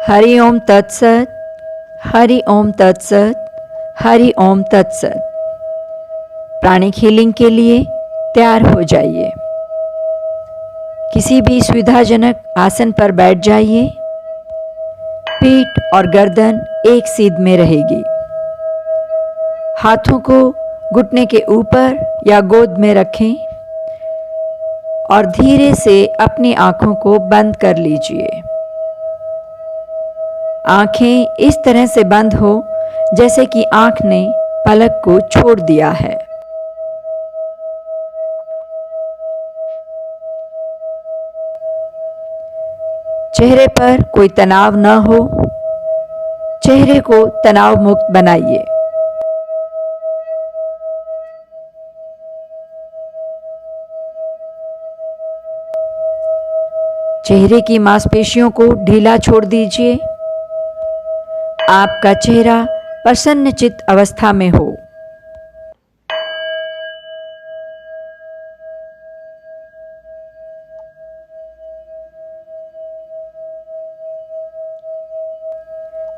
हरि ओम तत्सत। हरि ओम तत्सत। हरि ओम तत्सत। प्राणिक हीलिंग के लिए तैयार हो जाइए। किसी भी सुविधाजनक आसन पर बैठ जाइए। पीठ और गर्दन एक सीध में रहेगी। हाथों को घुटने के ऊपर या गोद में रखें और धीरे से अपनी आंखों को बंद कर लीजिए। आंखें इस तरह से बंद हो जैसे कि आंख ने पलक को छोड़ दिया है। चेहरे पर कोई तनाव न हो। चेहरे को तनाव मुक्त बनाइए। चेहरे की मांसपेशियों को ढीला छोड़ दीजिए। आपका चेहरा प्रसन्नचित्त अवस्था में हो।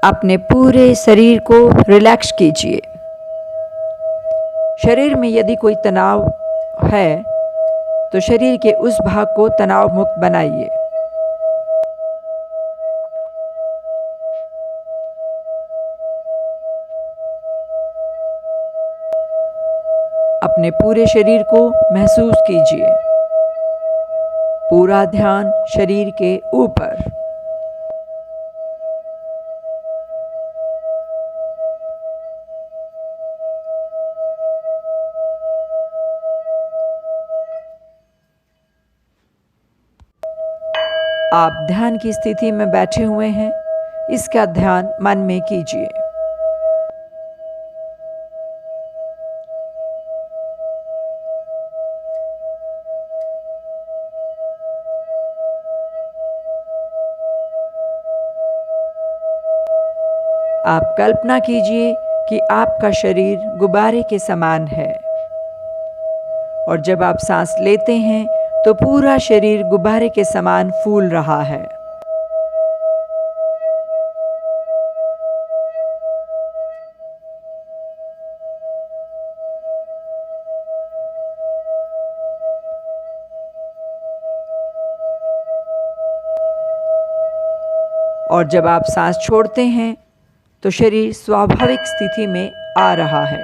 अपने पूरे शरीर को रिलैक्स कीजिए। शरीर में यदि कोई तनाव है तो शरीर के उस भाग को तनाव मुक्त बनाइए। अपने पूरे शरीर को महसूस कीजिए। पूरा ध्यान शरीर के ऊपर। आप ध्यान की स्थिति में बैठे हुए हैं। इसका ध्यान मन में कीजिए। आप कल्पना कीजिए कि आपका शरीर गुब्बारे के समान है और जब आप सांस लेते हैं तो पूरा शरीर गुब्बारे के समान फूल रहा है। और जब आप सांस छोड़ते हैं तो शरीर स्वाभाविक स्थिति में आ रहा है।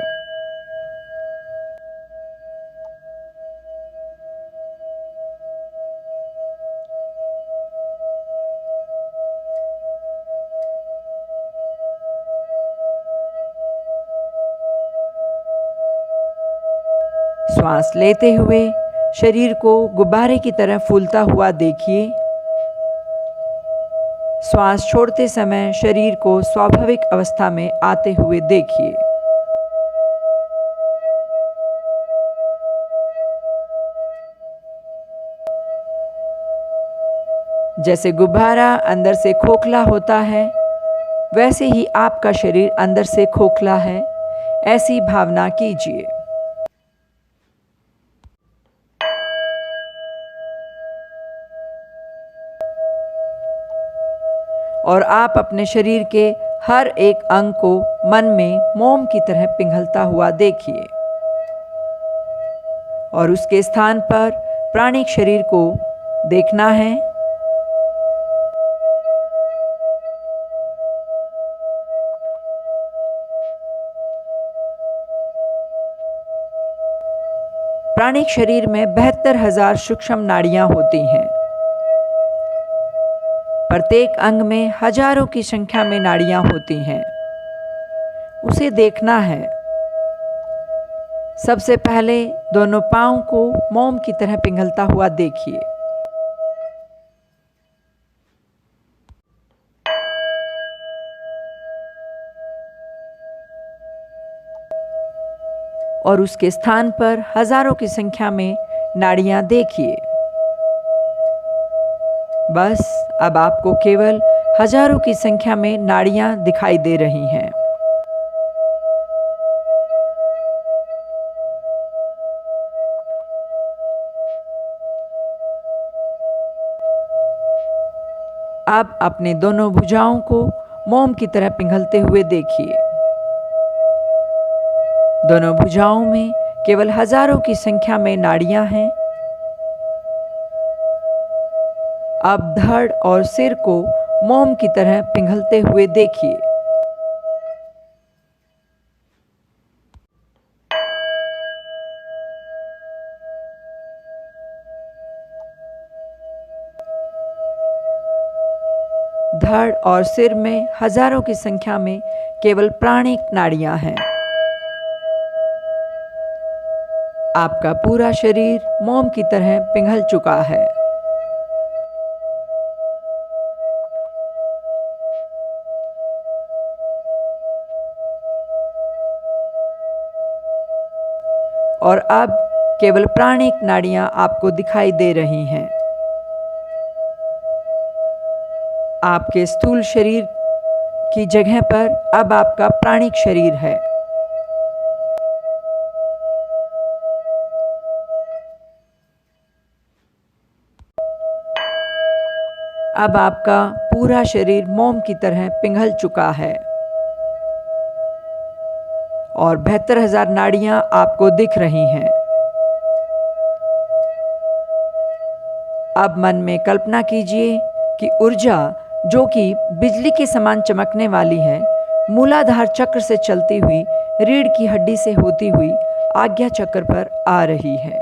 श्वास लेते हुए शरीर को गुब्बारे की तरह फूलता हुआ देखिए। श्वास छोड़ते समय शरीर को स्वाभाविक अवस्था में आते हुए देखिए। जैसे गुब्बारा अंदर से खोखला होता है, वैसे ही आपका शरीर अंदर से खोखला है, ऐसी भावना कीजिए। और आप अपने शरीर के हर एक अंग को मन में मोम की तरह पिघलता हुआ देखिए और उसके स्थान पर प्राणिक शरीर को देखना है। प्राणिक शरीर में 72,000 सूक्ष्म नाड़ियां होती हैं। प्रत्येक अंग में हजारों की संख्या में नाड़ियां होती हैं। उसे देखना है। सबसे पहले दोनों पांव को मोम की तरह पिघलता हुआ देखिए। और उसके स्थान पर हजारों की संख्या में नाड़ियां देखिए। बस अब आपको केवल हजारों की संख्या में नाड़ियां दिखाई दे रही हैं। आप अपने दोनों भुजाओं को मोम की तरह पिघलते हुए देखिए। दोनों भुजाओं में केवल हजारों की संख्या में नाड़ियां हैं। अब धड़ और सिर को मोम की तरह पिघलते हुए देखिए। धड़ और सिर में हजारों की संख्या में केवल प्राणिक नाड़ियां हैं। आपका पूरा शरीर मोम की तरह पिघल चुका है। और अब केवल प्राणिक नाड़ियां आपको दिखाई दे रही हैं। आपके स्थूल शरीर की जगह पर अब आपका प्राणिक शरीर है। अब आपका पूरा शरीर मोम की तरह पिघल चुका है और 72,000 नाड़ियां आपको दिख रही हैं। अब मन में कल्पना कीजिए कि ऊर्जा जो कि बिजली के समान चमकने वाली है, मूलाधार चक्र से चलती हुई रीढ़ की हड्डी से होती हुई आज्ञा चक्र पर आ रही है।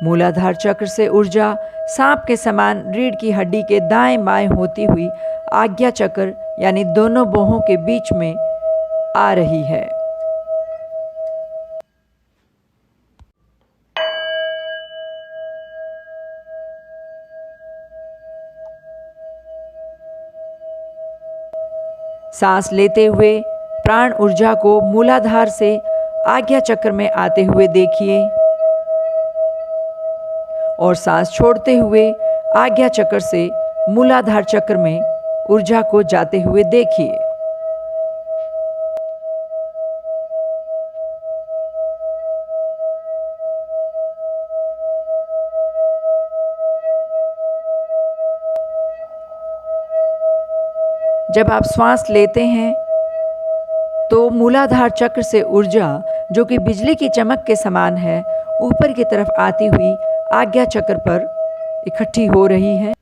मूलाधार चक्र से ऊर्जा सांप के समान रीढ़ की हड्डी के दाएं बाएं होती हुई आज्ञा चक्र यानी दोनों बाहों के बीच में आ रही है। सांस लेते हुए प्राण ऊर्जा को मूलाधार से आज्ञा चक्र में आते हुए देखिए और सांस छोड़ते हुए आज्ञा चक्र से मूलाधार चक्र में ऊर्जा को जाते हुए देखिए। जब आप श्वास लेते हैं तो मूलाधार चक्र से ऊर्जा जो कि बिजली की चमक के समान है, ऊपर की तरफ आती हुई आज्ञा चक्र पर इकट्ठी हो रही है।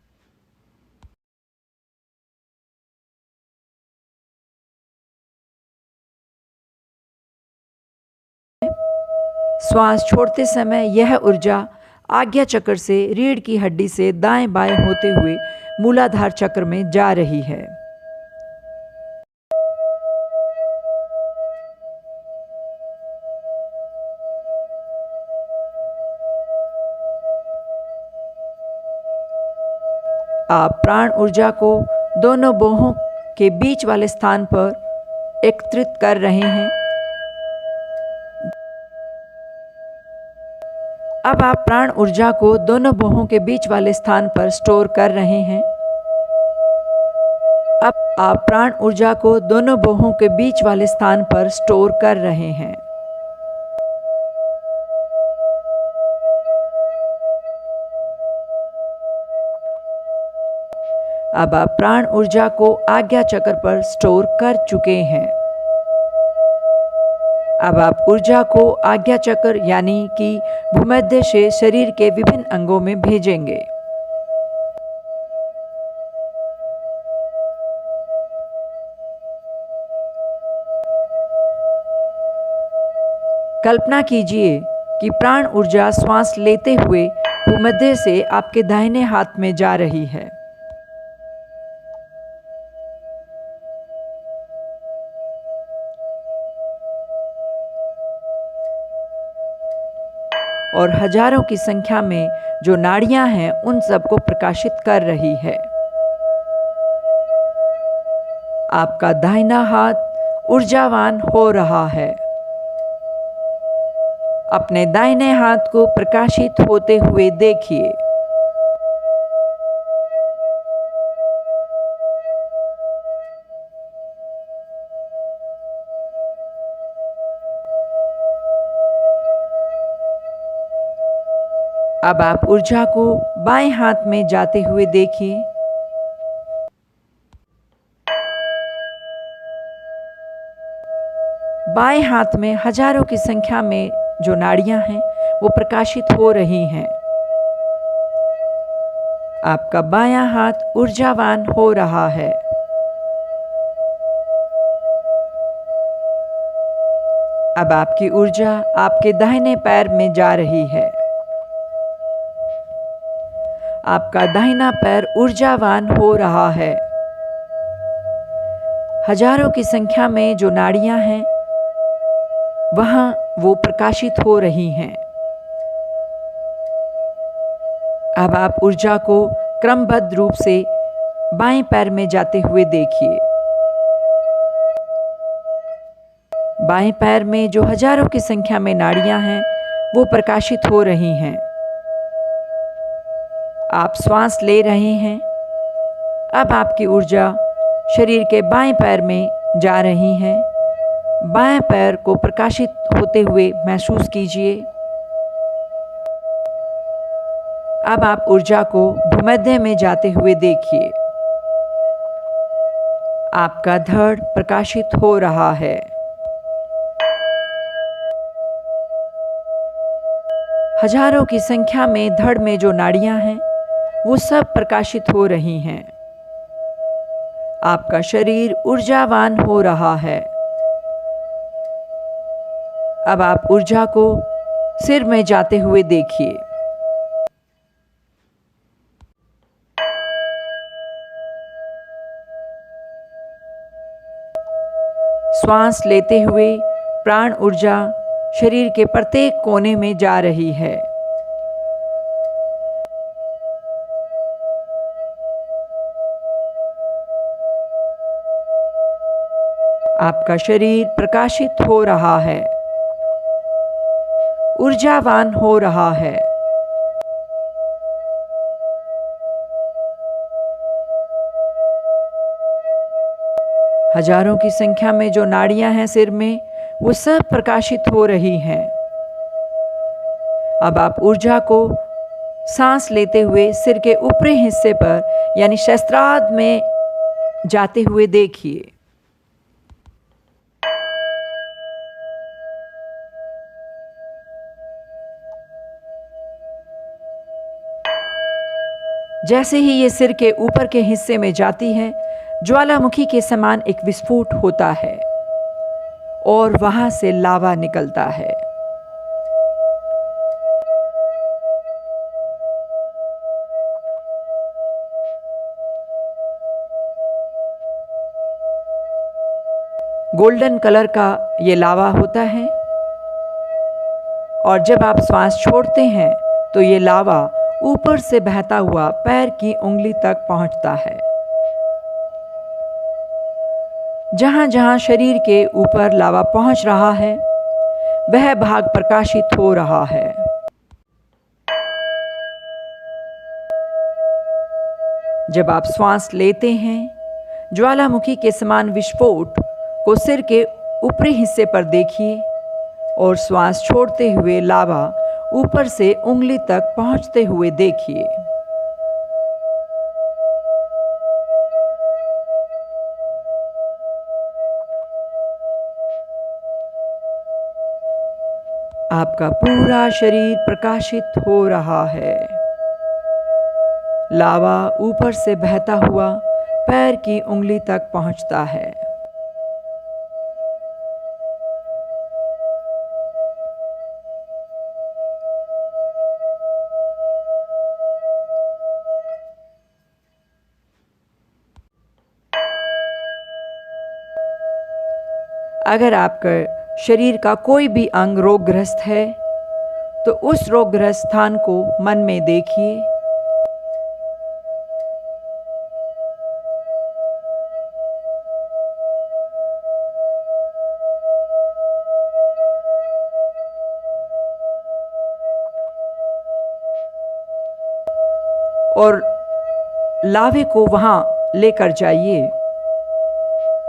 श्वास छोड़ते समय यह ऊर्जा आज्ञा चक्र से रीढ़ की हड्डी से दाएं बाएं होते हुए मूलाधार चक्र में जा रही है। आप प्राण ऊर्जा को दोनों बाहों के बीच वाले स्थान पर एकत्रित कर रहे हैं। अब आप प्राण ऊर्जा को दोनों बाहों के बीच वाले स्थान पर स्टोर कर रहे हैं। अब आप प्राण ऊर्जा को दोनों बाहों के बीच वाले स्थान पर स्टोर कर रहे हैं। अब आप प्राण ऊर्जा को आज्ञा चक्र पर स्टोर कर चुके हैं। अब आप ऊर्जा को आज्ञा चक्र यानी कि भूमध्य से शरीर के विभिन्न अंगों में भेजेंगे। कल्पना कीजिए कि प्राण ऊर्जा श्वास लेते हुए भूमध्य से आपके दाहिने हाथ में जा रही है और हजारों की संख्या में जो नाड़ियां हैं उन सबको प्रकाशित कर रही है। आपका दाहिना हाथ ऊर्जावान हो रहा है। अपने दाहिने हाथ को प्रकाशित होते हुए देखिए। अब आप ऊर्जा को बाएं हाथ में जाते हुए देखिए। बाएं हाथ में हजारों की संख्या में जो नाड़ियां हैं वो प्रकाशित हो रही हैं। आपका बायां हाथ ऊर्जावान हो रहा है। अब आपकी ऊर्जा आपके दाहिने पैर में जा रही है। आपका दाहिना पैर ऊर्जावान हो रहा है। हजारों की संख्या में जो नाड़ियां हैं वहां वो प्रकाशित हो रही हैं। अब आप ऊर्जा को क्रमबद्ध रूप से बाएं पैर में जाते हुए देखिए। बाएं पैर में जो हजारों की संख्या में नाड़ियां हैं वो प्रकाशित हो रही हैं। आप श्वास ले रहे हैं। अब आपकी ऊर्जा शरीर के बाएं पैर में जा रही है। बाएं पैर को प्रकाशित होते हुए महसूस कीजिए। अब आप ऊर्जा को भूमध्य में जाते हुए देखिए। आपका धड़ प्रकाशित हो रहा है। हजारों की संख्या में धड़ में जो नाड़ियां हैं वो सब प्रकाशित हो रही हैं। आपका शरीर ऊर्जावान हो रहा है। अब आप ऊर्जा को सिर में जाते हुए देखिए। श्वास लेते हुए प्राण ऊर्जा शरीर के प्रत्येक कोने में जा रही है। आपका शरीर प्रकाशित हो रहा है, ऊर्जावान हो रहा है। हजारों की संख्या में जो नाड़ियां हैं सिर में वो सब प्रकाशित हो रही हैं। अब आप ऊर्जा को सांस लेते हुए सिर के ऊपरी हिस्से पर यानी सहस्त्रार्ध में जाते हुए देखिए। जैसे ही ये सिर के ऊपर के हिस्से में जाती है, ज्वालामुखी के समान एक विस्फोट होता है और वहां से लावा निकलता है। गोल्डन कलर का ये लावा होता है और जब आप श्वास छोड़ते हैं तो ये लावा ऊपर से बहता हुआ पैर की उंगली तक पहुंचता है। जहां जहां शरीर के ऊपर लावा पहुंच रहा है वह भाग प्रकाशित हो रहा है। जब आप श्वास लेते हैं, ज्वालामुखी के समान विस्फोट को सिर के ऊपरी हिस्से पर देखिए और श्वास छोड़ते हुए लावा ऊपर से उंगली तक पहुंचते हुए देखिए। आपका पूरा शरीर प्रकाशित हो रहा है। लावा ऊपर से बहता हुआ पैर की उंगली तक पहुंचता है। अगर आपका शरीर का कोई भी अंग रोगग्रस्त है तो उस रोगग्रस्त स्थान को मन में देखिए। और लावे को वहां लेकर जाइए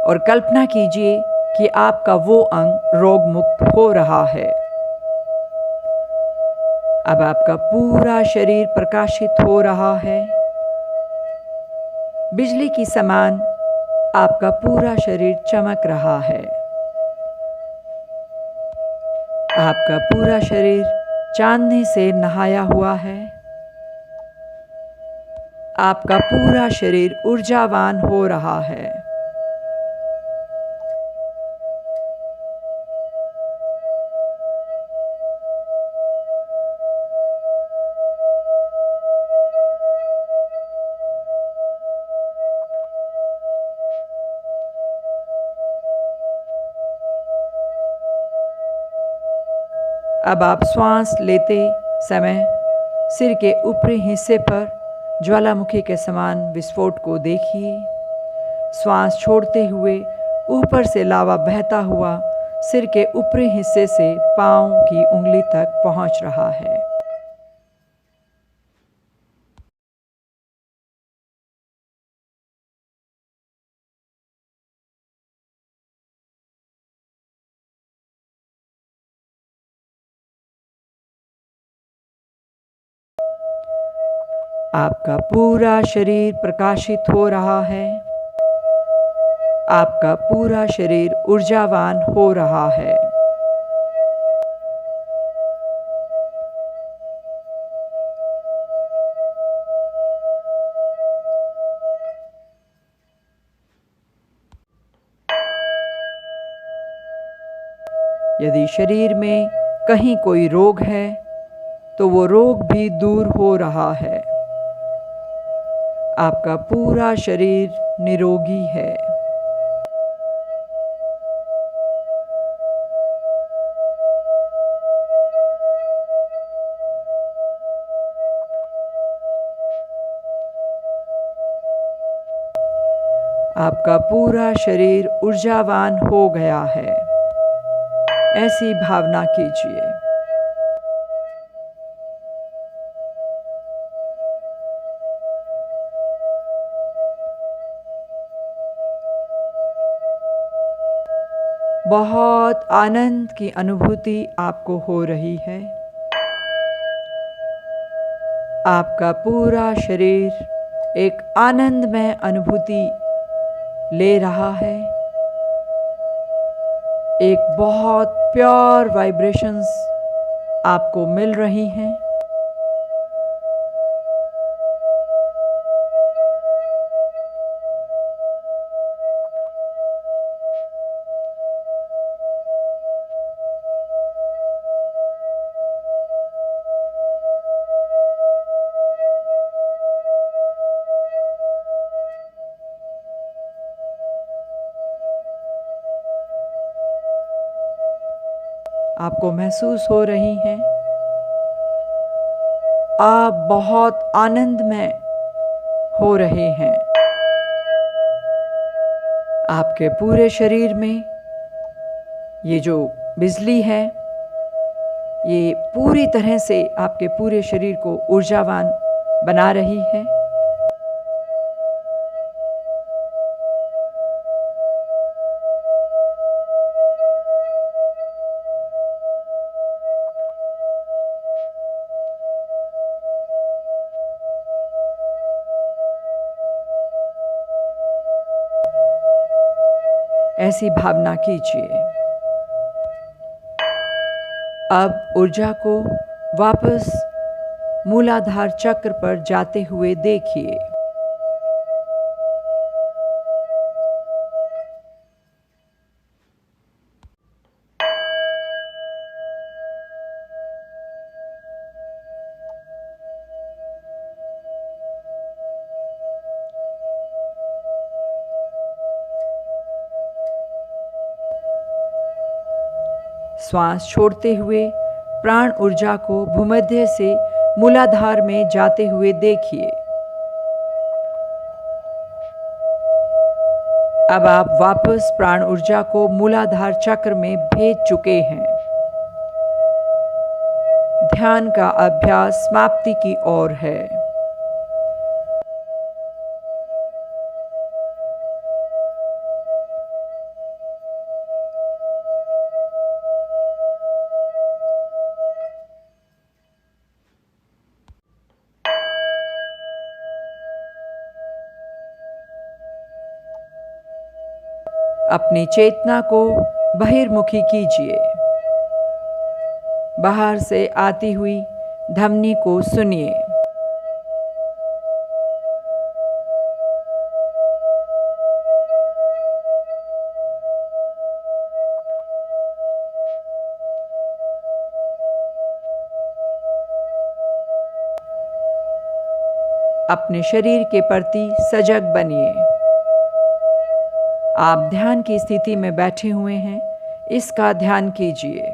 और कल्पना कीजिए कि आपका वो अंग रोग मुक्त हो रहा है। अब आपका पूरा शरीर प्रकाशित हो रहा है। बिजली की समान आपका पूरा शरीर चमक रहा है। आपका पूरा शरीर चांदनी से नहाया हुआ है। आपका पूरा शरीर ऊर्जावान हो रहा है। अब आप श्वास लेते समय सिर के ऊपरी हिस्से पर ज्वालामुखी के समान विस्फोट को देखिए। श्वास छोड़ते हुए ऊपर से लावा बहता हुआ सिर के ऊपरी हिस्से से पांव की उंगली तक पहुंच रहा है। आपका पूरा शरीर प्रकाशित हो रहा है। आपका पूरा शरीर ऊर्जावान हो रहा है। यदि शरीर में कहीं कोई रोग है तो वो रोग भी दूर हो रहा है। आपका पूरा शरीर निरोगी है। आपका पूरा शरीर ऊर्जावान हो गया है। ऐसी भावना कीजिए। बहुत आनंद की अनुभूति आपको हो रही है। आपका पूरा शरीर एक आनंदमय अनुभूति ले रहा है। एक बहुत प्योर वाइब्रेशंस आपको मिल रही हैं। आपको महसूस हो रही हैं। आप बहुत आनंदमय हो रहे हैं। आपके पूरे शरीर में ये जो बिजली है ये पूरी तरह से आपके पूरे शरीर को ऊर्जावान बना रही है। ऐसी भावना कीजिए। अब ऊर्जा को वापस मूलाधार चक्र पर जाते हुए देखिए। श्वास छोड़ते हुए प्राण ऊर्जा को भूमध्य से मूलाधार में जाते हुए देखिए। अब आप वापस प्राण ऊर्जा को मूलाधार चक्र में भेज चुके हैं। ध्यान का अभ्यास समाप्ति की ओर है। अपनी चेतना को बहिर्मुखी कीजिए। बाहर से आती हुई ध्वनि को सुनिए। अपने शरीर के प्रति सजग बनिए। आप ध्यान की स्थिति में बैठे हुए हैं, इसका ध्यान कीजिए।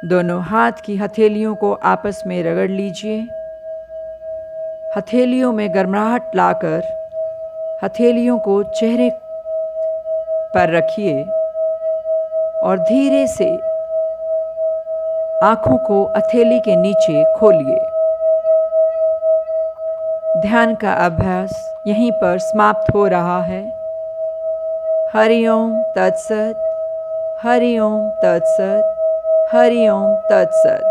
दोनों हाथ की हथेलियों को आपस में रगड़ लीजिए। हथेलियों में गर्माहट लाकर हथेलियों को चेहरे पर रखिए और धीरे से आंखों को हथेली के नीचे खोलिए। ध्यान का अभ्यास यहीं पर समाप्त हो रहा है। हरि ओम तत्सत, हरि ओम तत्सत, हरि ओम तत्सत।